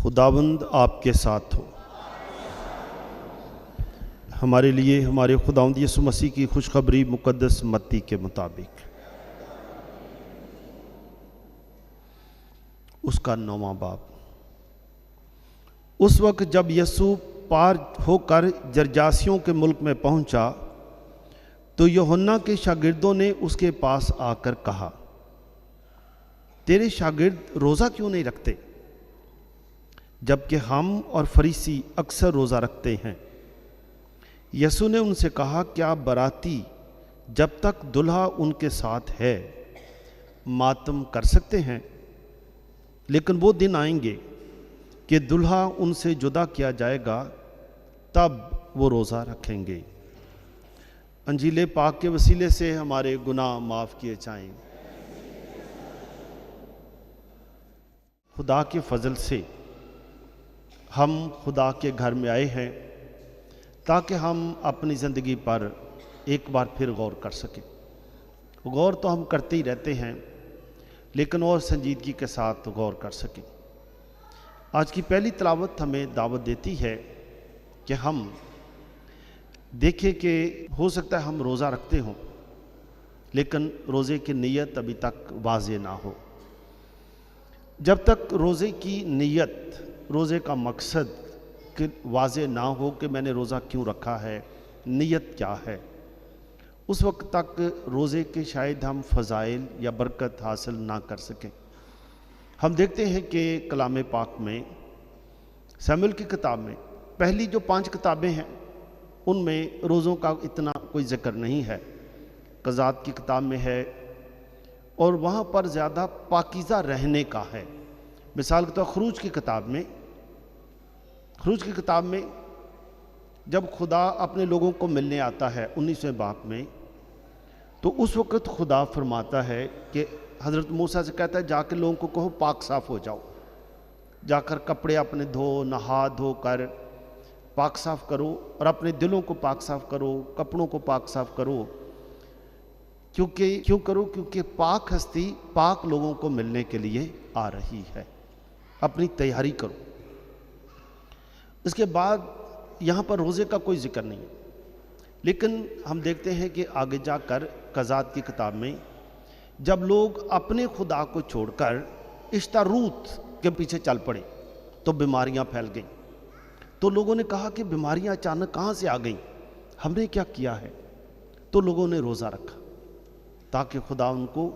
خداوند آپ کے ساتھ ہو۔ ہمارے لیے ہمارے خداوند یسوع مسیح کی خوشخبری مقدس متی کے مطابق اس کا 9واں باب۔ اس وقت جب یسوع پار ہو کر جرجاسیوں کے ملک میں پہنچا تو یوحنا کے شاگردوں نے اس کے پاس آ کر کہا، تیرے شاگرد روزہ کیوں نہیں رکھتے جبکہ ہم اور فریسی اکثر روزہ رکھتے ہیں؟ یسوع نے ان سے کہا، کیا باراتی جب تک دلہا ان کے ساتھ ہے ماتم کر سکتے ہیں؟ لیکن وہ دن آئیں گے کہ دلہا ان سے جدا کیا جائے گا، تب وہ روزہ رکھیں گے۔ انجیل پاک کے وسیلے سے ہمارے گناہ معاف کیے جائیں۔ خدا کے فضل سے ہم خدا کے گھر میں آئے ہیں تاکہ ہم اپنی زندگی پر ایک بار پھر غور کر سکیں۔ غور تو ہم کرتے ہی رہتے ہیں، لیکن اور سنجیدگی کے ساتھ غور کر سکیں۔ آج کی پہلی تلاوت ہمیں دعوت دیتی ہے کہ ہم دیکھیں کہ ہو سکتا ہے ہم روزہ رکھتے ہوں لیکن روزے کی نیت ابھی تک واضح نہ ہو۔ جب تک روزے کی نیت، روزے کا مقصد واضح نہ ہو کہ میں نے روزہ کیوں رکھا ہے، نیت کیا ہے، اس وقت تک روزے کے شاید ہم فضائل یا برکت حاصل نہ کر سکیں۔ ہم دیکھتے ہیں کہ کلام پاک میں، سیموئیل کی کتاب میں، پہلی جو 5 کتابیں ہیں ان میں روزوں کا اتنا کوئی ذکر نہیں ہے۔ قضات کی کتاب میں ہے اور وہاں پر زیادہ پاکیزہ رہنے کا ہے۔ مثال کے طور خروج کی کتاب میں جب خدا اپنے لوگوں کو ملنے آتا ہے 19ویں باب میں، تو اس وقت خدا فرماتا ہے کہ حضرت موسیٰ سے کہتا ہے، جا کے لوگوں کو کہو پاک صاف ہو جاؤ، جا کر کپڑے اپنے نہا دھو کر پاک صاف کرو اور اپنے دلوں کو پاک صاف کرو، کپڑوں کو پاک صاف کرو۔ کیونکہ پاک ہستی پاک لوگوں کو ملنے کے لیے آ رہی ہے، اپنی تیاری کرو۔ اس کے بعد یہاں پر روزے کا کوئی ذکر نہیں ہے، لیکن ہم دیکھتے ہیں کہ آگے جا کر قضات کی کتاب میں جب لوگ اپنے خدا کو چھوڑ کر اشتاروت کے پیچھے چل پڑے تو بیماریاں پھیل گئیں۔ تو لوگوں نے کہا کہ بیماریاں اچانک کہاں سے آ گئیں، ہم نے کیا کیا ہے؟ تو لوگوں نے روزہ رکھا تاکہ خدا ان کو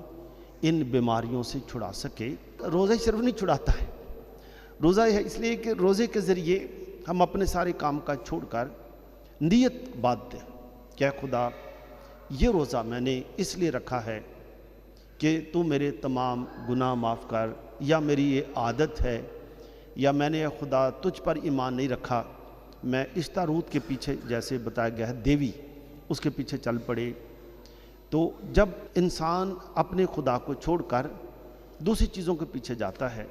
ان بیماریوں سے چھڑا سکے۔ روزہ صرف نہیں چھڑاتا ہے، روزہ ہے اس لیے کہ روزے کے ذریعے ہم اپنے سارے کام کاج چھوڑ کر نیت باندھتے ہیں کہ خدا یہ روزہ میں نے اس لیے رکھا ہے کہ تو میرے تمام گناہ معاف کر، یا میری یہ عادت ہے، یا میں نے خدا تجھ پر ایمان نہیں رکھا، میں اشتاروت کے پیچھے جیسے بتایا گیا ہے دیوی، اس کے پیچھے چل پڑے۔ تو جب انسان اپنے خدا کو چھوڑ کر دوسری چیزوں کے پیچھے جاتا ہے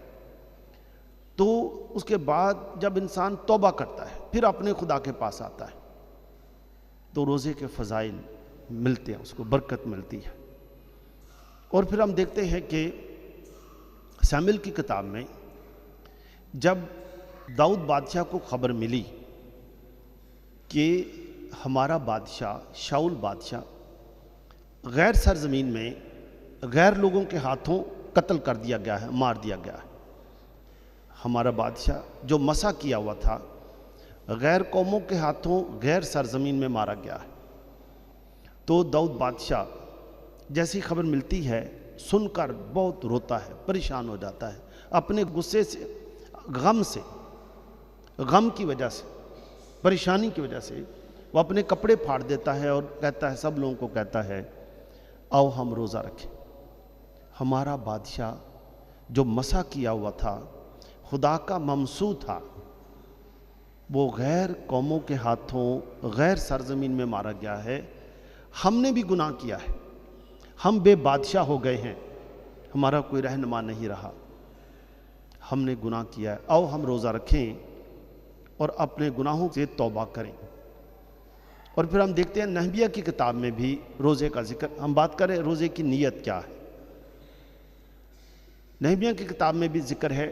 تو اس کے بعد جب انسان توبہ کرتا ہے پھر اپنے خدا کے پاس آتا ہے تو روزے کے فضائل ملتے ہیں، اس کو برکت ملتی ہے۔ اور پھر ہم دیکھتے ہیں کہ سیموئیل کی کتاب میں جب داؤد بادشاہ کو خبر ملی کہ ہمارا بادشاہ شاؤل بادشاہ غیر سرزمین میں غیر لوگوں کے ہاتھوں قتل کر دیا گیا ہے، مار دیا گیا ہے، ہمارا بادشاہ جو مسا کیا ہوا تھا غیر قوموں کے ہاتھوں غیر سرزمین میں مارا گیا ہے، تو داؤد بادشاہ جیسی خبر ملتی ہے سن کر بہت روتا ہے، پریشان ہو جاتا ہے، اپنے غصے سے، غم کی وجہ سے، پریشانی کی وجہ سے وہ اپنے کپڑے پھاڑ دیتا ہے اور کہتا ہے، سب لوگوں کو کہتا ہے، آؤ ہم روزہ رکھیں۔ ہمارا بادشاہ جو مسا کیا ہوا تھا، خدا کا ممسو تھا، وہ غیر قوموں کے ہاتھوں غیر سرزمین میں مارا گیا ہے۔ ہم نے بھی گناہ کیا ہے، ہم بے بادشاہ ہو گئے ہیں، ہمارا کوئی رہنما نہیں رہا، ہم نے گناہ کیا ہے، آؤ ہم روزہ رکھیں اور اپنے گناہوں سے توبہ کریں۔ اور پھر ہم دیکھتے ہیں نہبیہ کی کتاب میں بھی روزے کا ذکر، ہم بات کریں روزے کی نیت کیا ہے۔ نہبیہ کی کتاب میں بھی ذکر ہے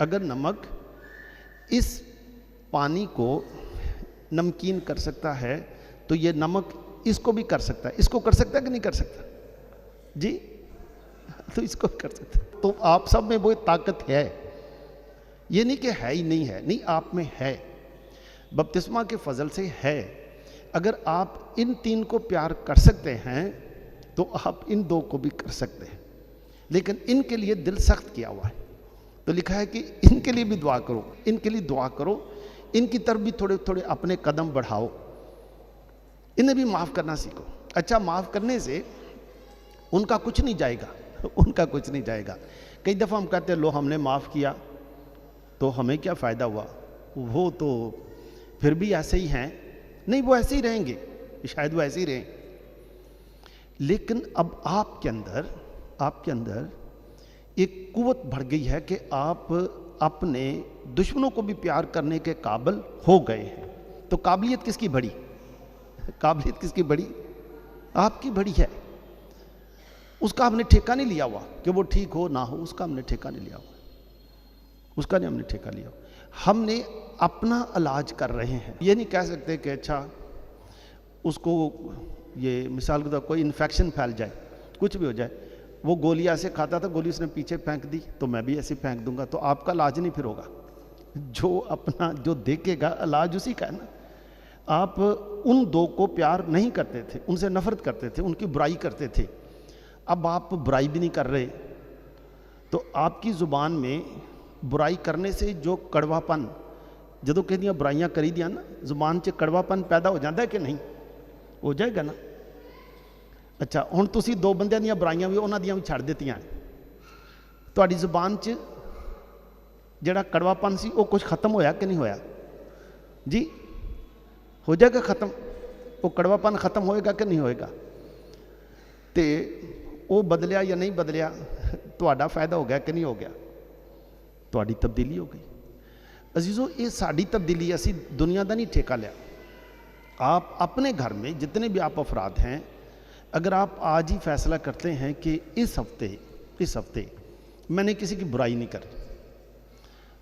اگر نمک اس پانی کو نمکین کر سکتا ہے تو یہ نمک اس کو بھی کر سکتا ہے. اس کو کر سکتا ہے کہ نہیں کر سکتا؟ جی تو اس کو کر سکتا ہے. تو آپ سب میں وہ طاقت ہے. یہ نہیں کہ ہے ہی نہیں ہے، نہیں، آپ میں ہے، بپتسمہ کے فضل سے ہے. اگر آپ ان تین کو پیار کر سکتے ہیں تو آپ ان دو کو بھی کر سکتے ہیں. لیکن ان کے لیے دل سخت کیا ہوا ہے. تو لکھا ہے کہ ان کے لیے بھی دعا کرو، ان کے لیے دعا کرو، ان کی طرف بھی تھوڑے تھوڑے اپنے قدم بڑھاؤ، انہیں بھی معاف کرنا سیکھو. اچھا، معاف کرنے سے ان کا کچھ نہیں جائے گا، ان کا کچھ نہیں جائے گا. کئی دفعہ ہم کہتے ہیں لو ہم نے معاف کیا تو ہمیں کیا فائدہ ہوا، وہ تو پھر بھی ایسے ہی ہیں. نہیں، وہ ایسے ہی رہیں گے، شاید وہ ایسے ہی رہیں. لیکن اب آپ کے اندر ایک قوت بڑھ گئی ہے کہ آپ اپنے دشمنوں کو بھی پیار کرنے کے قابل ہو گئے ہیں. تو قابلیت کس کی بڑھی؟ قابلیت کس کی بڑھی؟ آپ کی بڑھی ہے. اس کا ہم نے ٹھیکہ نہیں لیا ہوا کہ وہ ٹھیک ہو نہ ہو، اس کا ہم نے ٹھیکہ نہیں لیا ہوا، اس کا نہیں ہم نے ٹھیکہ لیا ہوا. ہم نے اپنا علاج کر رہے ہیں. یہ نہیں کہہ سکتے کہ اچھا اس کو یہ مثال کے طور کوئی انفیکشن پھیل جائے، کچھ بھی ہو جائے، وہ گولی ایسے کھاتا تھا، گولی اس نے پیچھے پھینک دی تو میں بھی ایسے پھینک دوں گا، تو آپ کا علاج نہیں پھر ہوگا. جو اپنا جو دیکھے گا علاج اسی کا ہے نا. آپ ان دو کو پیار نہیں کرتے تھے، ان سے نفرت کرتے تھے، ان کی برائی کرتے تھے. اب آپ برائی بھی نہیں کر رہے تو آپ کی زبان میں برائی کرنے سے جو کڑوا پن، جدو کہ دیاں برائیاں کری دیاں نا، زبان سے کڑوا پن پیدا ہو جاتا ہے کہ نہیں؟ ہو جائے گا نا. اچھا، ہن تسی دو بندیاں دیاں برائیاں بھی انہاں دیاں بھی چھڑ دتیاں، تہاڈی زبان چ جڑا کڑوا پن سی وہ کچھ ختم ہویا کہ نہیں ہویا؟ جی ہو جائے گا ختم. وہ کڑوا پن ختم ہوئے گا کہ نہیں ہوئے گا؟ تے وہ بدلیا یا نہیں بدلیا، تہاڈا فائدہ ہو گیا کہ نہیں ہو گیا؟ تہاڈی تبدیلی ہو گئی. عزیزو، یہ ساڈی تبدیلی، اسی دنیا دا نہیں ٹھیکہ لیا. آپ اپنے گھر میں جتنے بھی آپ افراد ہیں، اگر آپ آج ہی فیصلہ کرتے ہیں کہ اس ہفتے میں نے کسی کی برائی نہیں کرنی،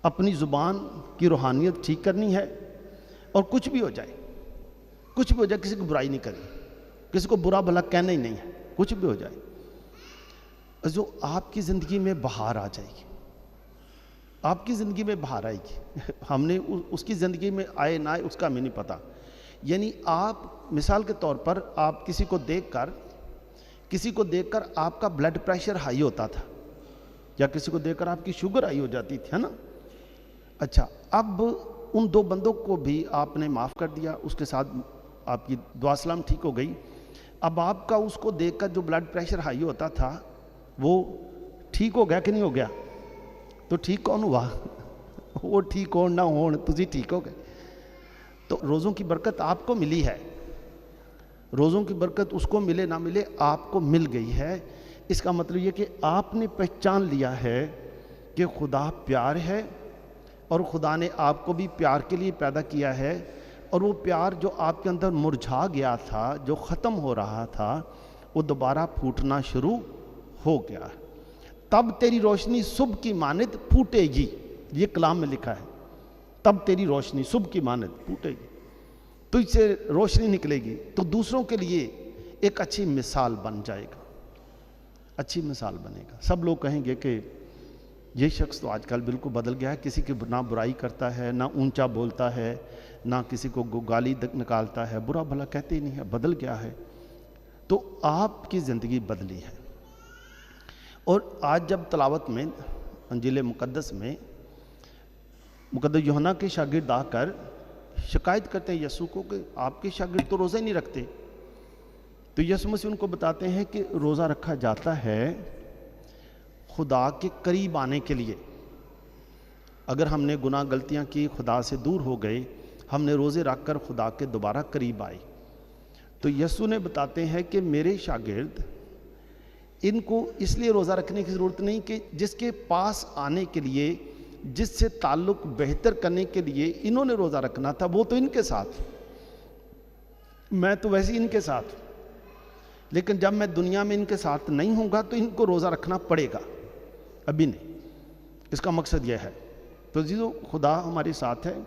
اپنی زبان کی روحانیت ٹھیک کرنی ہے، اور کچھ بھی ہو جائے کسی کو برائی نہیں کرنی، کسی کو برا بھلا کہنا ہی نہیں ہے، کچھ بھی ہو جائے، جو آپ کی زندگی میں بہار آ جائے گی. آپ کی زندگی میں بہار آئے گی. ہم نے اس کی زندگی میں آئے نہ آئے اس کا ہمیں نہیں پتہ. یعنی آپ مثال کے طور پر آپ کسی کو دیکھ کر آپ کا بلڈ پریشر ہائی ہوتا تھا، یا کسی کو دیکھ کر آپ کی شوگر ہائی ہو جاتی تھی، ہے نا. اچھا، اب ان دو بندوں کو بھی آپ نے معاف کر دیا، اس کے ساتھ آپ کی دعا سلام ٹھیک ہو گئی. اب آپ کا اس کو دیکھ کر جو بلڈ پریشر ہائی ہوتا تھا وہ ٹھیک ہو گیا کہ نہیں ہو گیا؟ تو ٹھیک کون ہوا؟ وہ ٹھیک ہو نہ ہو، تسی ٹھیک ہو گئے. تو روزوں کی برکت آپ کو ملی ہے، روزوں کی برکت اس کو ملے نہ ملے آپ کو مل گئی ہے. اس کا مطلب یہ کہ آپ نے پہچان لیا ہے کہ خدا پیار ہے، اور خدا نے آپ کو بھی پیار کے لیے پیدا کیا ہے، اور وہ پیار جو آپ کے اندر مرجھا گیا تھا، جو ختم ہو رہا تھا، وہ دوبارہ پھوٹنا شروع ہو گیا ہے. تب تیری روشنی صبح کی مانند پھوٹے گی. یہ کلام میں لکھا ہے، تب تیری روشنی صبح کی مانند پھوٹے گی، تجھ سے روشنی نکلے گی تو دوسروں کے لیے ایک اچھی مثال بن جائے گا، اچھی مثال بنے گا. سب لوگ کہیں گے کہ یہ شخص تو آج کل بالکل بدل گیا ہے، کسی کی نہ برائی کرتا ہے، نہ اونچا بولتا ہے، نہ کسی کو گالی نکالتا ہے، برا بھلا کہتے ہی نہیں ہے، بدل گیا ہے. تو آپ کی زندگی بدلی ہے. اور آج جب تلاوت میں انجیل مقدس میں مقدس یوحنا کے شاگرد آ کر شکایت کرتے ہیں یسوع کو کہ آپ کے شاگرد تو روزہ ہی نہیں رکھتے، تو یسوع مسیح ان کو بتاتے ہیں کہ روزہ رکھا جاتا ہے خدا کے قریب آنے کے لیے. اگر ہم نے گناہ غلطیاں کی، خدا سے دور ہو گئے، ہم نے روزے رکھ کر خدا کے دوبارہ قریب آئے. تو یسوع نے بتاتے ہیں کہ میرے شاگرد، ان کو اس لیے روزہ رکھنے کی ضرورت نہیں کہ جس کے پاس آنے کے لیے، جس سے تعلق بہتر کرنے کے لیے انہوں نے روزہ رکھنا تھا، وہ تو ان کے ساتھ، میں تو ویسے ان کے ساتھ، لیکن جب میں دنیا میں ان کے ساتھ نہیں ہوں گا تو ان کو روزہ رکھنا پڑے گا. ابھی نہیں. اس کا مقصد یہ ہے تو عزیزو خدا ہمارے ساتھ ہے،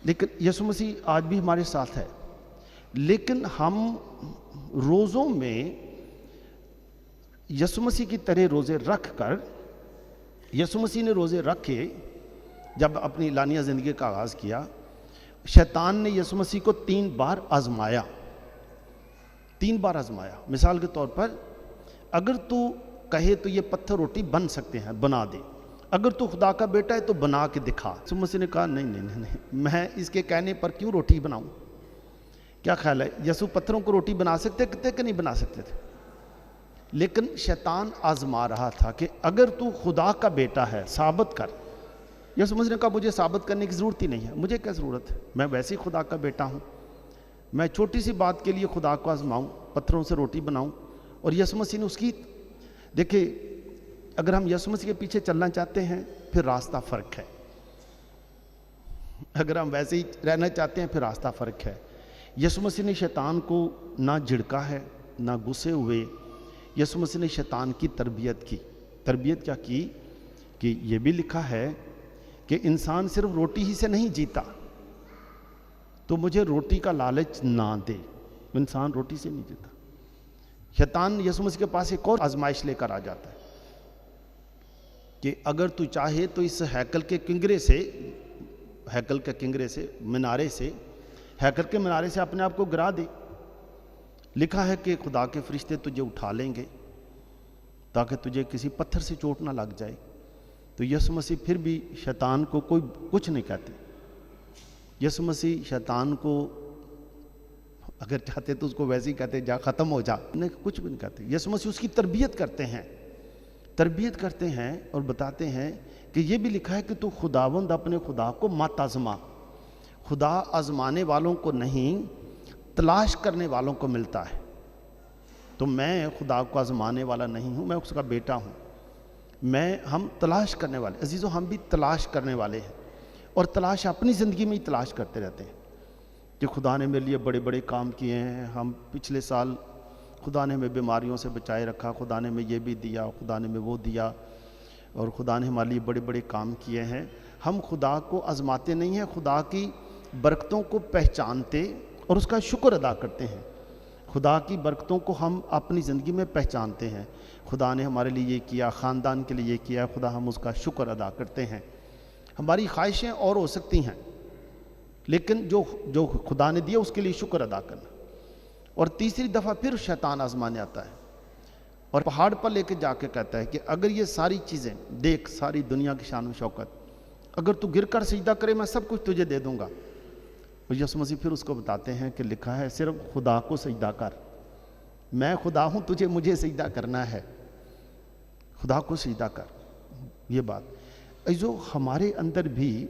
لیکن یسوع مسیح آج بھی ہمارے ساتھ ہے، لیکن ہم روزوں میں یسوع مسیح کی طرح روزے رکھ کر، یسوع مسیح نے روزے رکھے جب اپنی اعلانیہ زندگی کا آغاز کیا، شیطان نے یسوع مسیح کو 3 بار آزمایا، 3 بار آزمایا۔ مثال کے طور پر اگر تو کہے تو یہ پتھر روٹی بن سکتے ہیں، بنا دے، اگر تو خدا کا بیٹا ہے تو بنا کے دکھا۔ یسوع مسیح نے کہا نہیں، میں اس کے کہنے پر کیوں روٹی بناؤں؟ کیا خیال ہے یسوع پتھروں کو روٹی بنا سکتے تھے کہ نہیں بنا سکتے تھے؟ لیکن شیطان آزما رہا تھا کہ اگر تو خدا کا بیٹا ہے ثابت کر۔ یسوع مسیح نے کہا مجھے ثابت کرنے کی ضرورت ہی نہیں ہے، مجھے کیا ضرورت ہے، میں ویسے ہی خدا کا بیٹا ہوں، میں چھوٹی سی بات کے لیے خدا کو آزماؤں، پتھروں سے روٹی بناؤں؟ اور یسوع مسیح نے اس کی، دیکھیں اگر ہم یسوع مسیح کے پیچھے چلنا چاہتے ہیں پھر راستہ فرق ہے، اگر ہم ویسے ہی رہنا چاہتے ہیں پھر راستہ فرق ہے۔ یسوع مسیح نے شیطان کو نہ جھڑکا ہے نہ غصے ہوئے، یسوع مسیح نے شیطان کی تربیت کی۔ تربیت کیا کی کہ یہ بھی لکھا ہے کہ انسان صرف روٹی ہی سے نہیں جیتا، تو مجھے روٹی کا لالچ نہ دے، انسان روٹی سے نہیں جیتا۔ شیطان یسوع مسیح کے پاس ایک اور آزمائش لے کر آ جاتا ہے کہ اگر تو چاہے تو اس ہیکل کے کنگرے سے، ہیکل کے کنگرے سے، منارے سے، ہیکل کے منارے سے اپنے آپ کو گرا دے۔ لکھا ہے کہ خدا کے فرشتے تجھے اٹھا لیں گے تاکہ تجھے کسی پتھر سے چوٹ نہ لگ جائے۔ تو یسوع مسیح پھر بھی شیطان کو کوئی کچھ نہیں کہتے، یسوع مسیح شیطان کو اگر چاہتے تو اس کو ویسے ہی کہتے جا ختم ہو جا، نہیں کچھ بھی نہیں کہتے۔ یسوع مسیح اس کی تربیت کرتے ہیں اور بتاتے ہیں کہ یہ بھی لکھا ہے کہ تو خداوند اپنے خدا کو مت آزما۔ خدا آزمانے والوں کو نہیں، تلاش کرنے والوں کو ملتا ہے۔ تو میں خدا کو آزمانے والا نہیں ہوں، میں اس کا بیٹا ہوں، ہم تلاش کرنے والے۔ عزیزو ہم بھی تلاش کرنے والے ہیں، اور تلاش اپنی زندگی میں ہی تلاش کرتے رہتے ہیں کہ خدا نے میرے لیے بڑے بڑے کام کیے ہیں، ہم پچھلے سال خدا نے ہمیں بیماریوں سے بچائے رکھا، خدا نے ہمیں یہ بھی دیا، خدا نے ہمیں وہ دیا، اور خدا نے ہمارے لیے بڑے بڑے کام کیے ہیں۔ ہم خدا کو آزماتے نہیں ہیں، خدا کی برکتوں کو پہچانتے اور اس کا شکر ادا کرتے ہیں۔ خدا کی برکتوں کو ہم اپنی زندگی میں پہچانتے ہیں، خدا نے ہمارے لیے یہ کیا، خاندان کے لیے یہ کیا، خدا ہم اس کا شکر ادا کرتے ہیں۔ ہماری خواہشیں اور ہو سکتی ہیں، لیکن جو خدا نے دیا اس کے لیے شکر ادا کرنا۔ اور تیسری دفعہ پھر شیطان آزمانے آتا ہے اور پہاڑ پر لے کے جا کے کہتا ہے کہ اگر یہ ساری چیزیں دیکھ، ساری دنیا کی شان و شوکت، اگر تو گر کر سجدہ کرے میں سب کچھ تجھے دے دوں گا۔ اور یسوع مسیح پھر اس کو بتاتے ہیں کہ لکھا ہے صرف خدا کو سجدہ کر، میں خدا ہوں، مجھے سجدہ کرنا ہے، خدا کو سجدہ کر۔ یہ بات جو ہمارے اندر بھی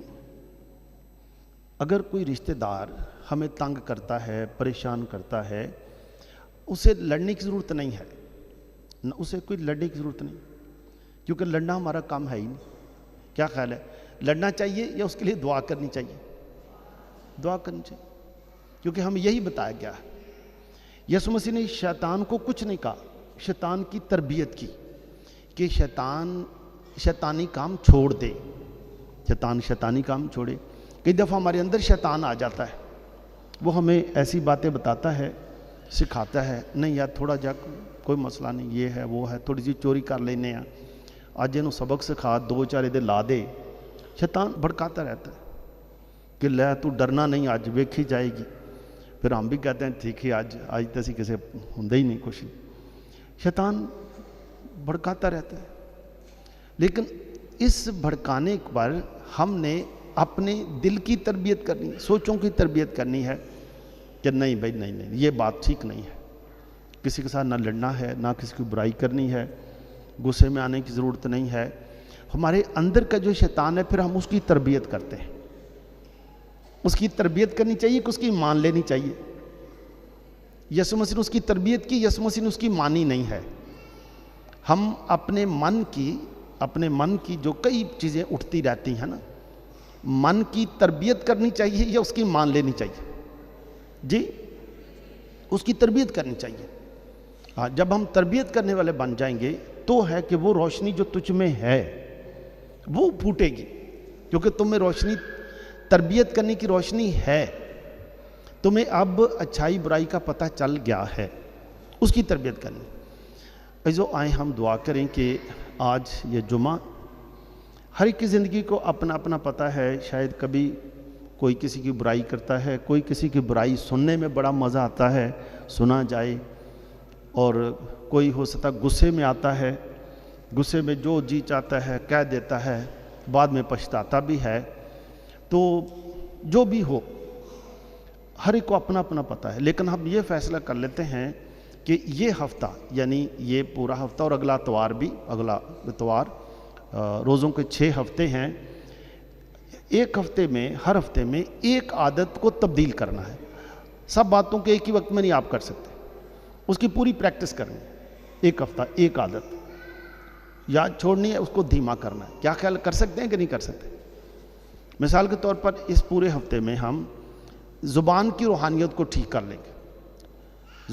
اگر کوئی رشتہ دار ہمیں تنگ کرتا ہے، پریشان کرتا ہے، اسے لڑنے کی ضرورت نہیں ہے، اسے کوئی لڑنے کی ضرورت نہیں، کیونکہ لڑنا ہمارا کام ہے ہی نہیں۔ کیا خیال ہے، لڑنا چاہیے یا اس کے لیے دعا کرنی چاہیے؟ دعا کرنی چاہیے، کیونکہ ہمیں یہی بتایا گیا ہے۔ یسوع مسیح نے شیطان کو کچھ نہیں کہا، شیطان کی تربیت کی کہ شیطانی کام چھوڑ دے، شیطانی کام چھوڑے۔ کئی دفعہ ہمارے اندر شیطان آ جاتا ہے، وہ ہمیں ایسی باتیں بتاتا ہے، سکھاتا ہے، نہیں یار تھوڑا جا کوئی مسئلہ نہیں، یہ ہے وہ ہے، تھوڑی سی چوری کر لینے ہیں، آج انہوں سبق سکھا، 2-4 دن لا دے۔ شیطان بھڑکاتا رہتا ہے کہ لے تو ڈرنا نہیں، آج ویکھی جائے گی۔ پھر ہم بھی کہتے ہیں ٹھیک ہے، آج تو اسی کسی ہوندے ہی نہیں کچھ۔ شیطان بھڑکاتا رہتا ہے، لیکن اس بھڑکانے پر ہم نے اپنے دل کی تربیت کرنی، سوچوں کی تربیت کرنی ہے کہ نہیں بھائی، نہیں یہ بات ٹھیک نہیں ہے، کسی کے ساتھ نہ لڑنا ہے، نہ کسی کی برائی کرنی ہے، غصے میں آنے کی ضرورت نہیں ہے۔ ہمارے اندر کا جو شیطان ہے پھر ہم اس کی تربیت کرتے ہیں، اس کی تربیت کرنی چاہیے کہ اس کی مان لینی چاہیے؟ یسوع مسیح نے اس کی تربیت کی، یسوع مسیح نے اس کی مانی نہیں ہے۔ ہم اپنے من کی جو کئی چیزیں اٹھتی رہتی ہیں نا، من کی تربیت کرنی چاہیے یا اس کی مان لینی چاہیے؟ جی، اس کی تربیت کرنی چاہیے۔ ہاں، جب ہم تربیت کرنے والے بن جائیں گے تو ہے کہ وہ روشنی جو تجھ میں ہے وہ پھوٹے گی، کیونکہ تمہیں روشنی تربیت کرنے کی روشنی ہے، تمہیں اب اچھائی برائی کا پتہ چل گیا ہے، اس کی تربیت کرنی۔ عزیزو آئیں ہم دعا کریں کہ آج یہ جمعہ ہر ایک کی زندگی کو اپنا اپنا پتہ ہے، شاید کبھی کوئی کسی کی برائی کرتا ہے، کوئی کسی کی برائی سننے میں بڑا مزہ آتا ہے، سنا جائے، اور کوئی ہو سکتا غصے میں آتا ہے، غصے میں جو جی چاہتا ہے کہہ دیتا ہے، بعد میں پچھتاتا بھی ہے۔ تو جو بھی ہو ہر ایک کو اپنا اپنا پتہ ہے، لیکن ہم یہ فیصلہ کر لیتے ہیں کہ یہ ہفتہ یعنی یہ پورا ہفتہ اور اگلا اتوار روزوں کے 6 ہفتے ہیں، ایک ہفتے میں ہر ہفتے میں ایک عادت کو تبدیل کرنا ہے۔ سب باتوں کے ایک ہی وقت میں نہیں آپ کر سکتے، اس کی پوری پریکٹس کرنی ہے۔ ایک ہفتہ ایک عادت یاد چھوڑنی ہے، اس کو دھیما کرنا ہے۔ کیا خیال کر سکتے ہیں کہ نہیں کر سکتے؟ مثال کے طور پر اس پورے ہفتے میں ہم زبان کی روحانیت کو ٹھیک کر لیں گے۔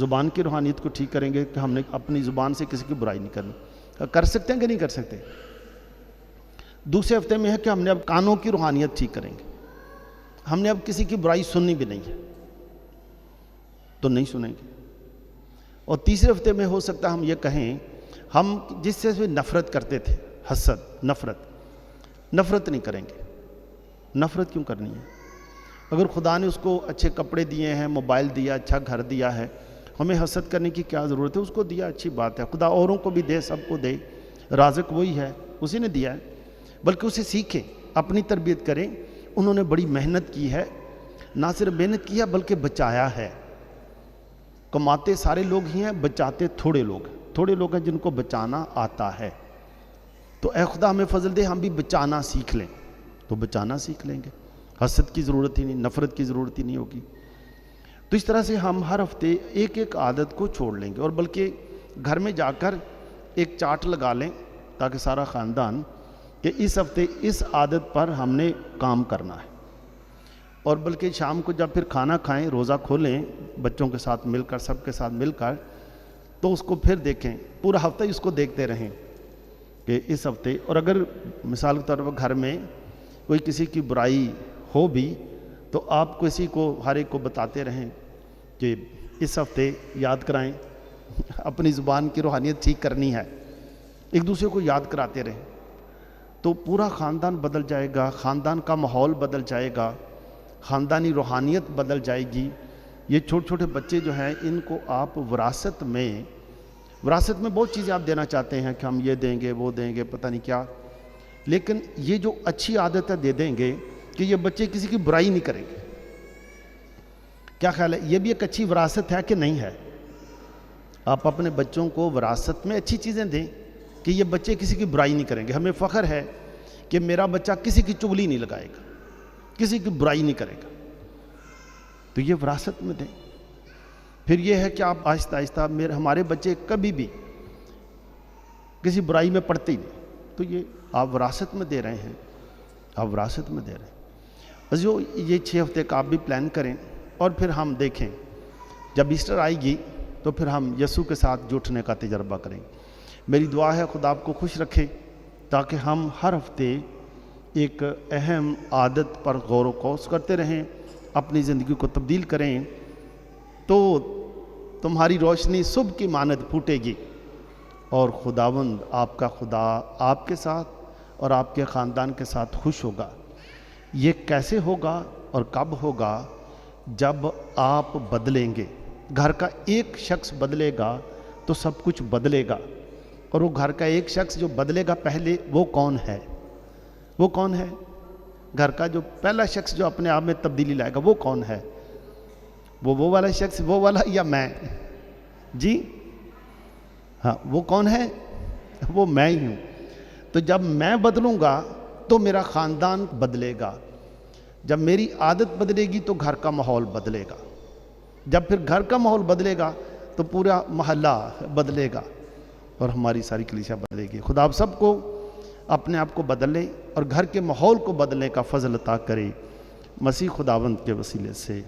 زبان کی روحانیت کو ٹھیک کریں گے کہ ہم نے اپنی زبان سے کسی کی برائی نہیں کرنی۔ کر سکتے ہیں کہ نہیں کر سکتے؟ دوسرے ہفتے میں ہے کہ ہم نے اب کانوں کی روحانیت ٹھیک کریں گے، ہم نے اب کسی کی برائی سننی بھی نہیں ہے تو نہیں سنیں گے۔ اور تیسرے ہفتے میں ہو سکتا ہے ہم یہ کہیں ہم جس سے نفرت کرتے تھے، حسد، نفرت نہیں کریں گے۔ نفرت کیوں کرنی ہے؟ اگر خدا نے اس کو اچھے کپڑے دیے ہیں، موبائل دیا، اچھا گھر دیا ہے، ہمیں حسد کرنے کی کیا ضرورت ہے؟ اس کو دیا، اچھی بات ہے، خدا اوروں کو بھی دے، سب کو دے، رازق وہی ہے، اسی نے دیا ہے، بلکہ اسے سیکھیں، اپنی تربیت کریں۔ انہوں نے بڑی محنت کی ہے، نہ صرف محنت کی ہے بلکہ بچایا ہے۔ کماتے سارے لوگ ہی ہیں، بچاتے تھوڑے لوگ ہیں جن کو بچانا آتا ہے۔ تو اے خدا ہمیں فضل دے، ہم بھی بچانا سیکھ لیں، تو بچانا سیکھ لیں گے، حسد کی ضرورت ہی نہیں، نفرت کی ضرورت ہی نہیں ہوگی۔ تو اس طرح سے ہم ہر ہفتے ایک ایک عادت کو چھوڑ لیں گے، اور بلکہ گھر میں جا کر ایک چارٹ لگا لیں تاکہ سارا خاندان کہ اس ہفتے اس عادت پر ہم نے کام کرنا ہے۔ اور بلکہ شام کو جب پھر کھانا کھائیں، روزہ کھولیں بچوں کے ساتھ مل کر، سب کے ساتھ مل کر، تو اس کو پھر دیکھیں، پورا ہفتہ اس کو دیکھتے رہیں کہ اس ہفتے۔ اور اگر مثال کے طور پر گھر میں کوئی کسی کی برائی ہو بھی تو آپ کسی کو، ہر ایک کو بتاتے رہیں کہ اس ہفتے یاد کرائیں، اپنی زبان کی روحانیت ٹھیک کرنی ہے، ایک دوسرے کو یاد کراتے رہیں، تو پورا خاندان بدل جائے گا، خاندان کا ماحول بدل جائے گا، خاندانی روحانیت بدل جائے گی۔ یہ چھوٹے چھوٹے بچے جو ہیں، ان کو آپ وراثت میں بہت چیزیں آپ دینا چاہتے ہیں کہ ہم یہ دیں گے، وہ دیں گے، پتہ نہیں کیا، لیکن یہ جو اچھی عادتیں دے دیں گے کہ یہ بچے کسی کی برائی نہیں کریں گے۔ کیا خیال ہے؟ یہ بھی ایک اچھی وراثت ہے کہ نہیں ہے؟ آپ اپنے بچوں کو وراثت میں اچھی چیزیں دیں کہ یہ بچے کسی کی برائی نہیں کریں گے۔ ہمیں فخر ہے کہ میرا بچہ کسی کی چغلی نہیں لگائے گا، کسی کی برائی نہیں کرے گا، تو یہ وراثت میں دیں۔ پھر یہ ہے کہ آپ آہستہ آہستہ ہمارے بچے کبھی بھی کسی برائی میں پڑتے ہی نہیں، تو یہ آپ وراثت میں دے رہے ہیں، عزیزو یہ 6 ہفتے کا آپ بھی پلان کریں، اور پھر ہم دیکھیں جب ایسٹر آئے گی تو پھر ہم یسوع کے ساتھ جٹنے کا تجربہ کریں۔ میری دعا ہے خدا آپ کو خوش رکھے تاکہ ہم ہر ہفتے ایک اہم عادت پر غور و خوض کرتے رہیں، اپنی زندگی کو تبدیل کریں، تو تمہاری روشنی صبح کی مانند پھوٹے گی، اور خداوند آپ کا خدا آپ کے ساتھ اور آپ کے خاندان کے ساتھ خوش ہوگا۔ یہ کیسے ہوگا اور کب ہوگا؟ جب آپ بدلیں گے۔ گھر کا ایک شخص بدلے گا تو سب کچھ بدلے گا، اور وہ گھر کا ایک شخص جو بدلے گا پہلے، وہ کون ہے؟ گھر کا جو پہلا شخص جو اپنے آپ میں تبدیلی لائے گا، وہ کون ہے؟ وہ والا شخص، وہ والا یا میں؟ جی ہاں، وہ کون ہے؟ وہ میں ہی ہوں۔ تو جب میں بدلوں گا تو میرا خاندان بدلے گا، جب میری عادت بدلے گی تو گھر کا ماحول بدلے گا، جب پھر گھر کا ماحول بدلے گا تو پورا محلہ بدلے گا، اور ہماری ساری کلیسیا بدلے گی۔ خدا آپ سب کو اپنے آپ کو بدلے اور گھر کے ماحول کو بدلنے کا فضل عطا کرے، مسیح خداوند کے وسیلے سے۔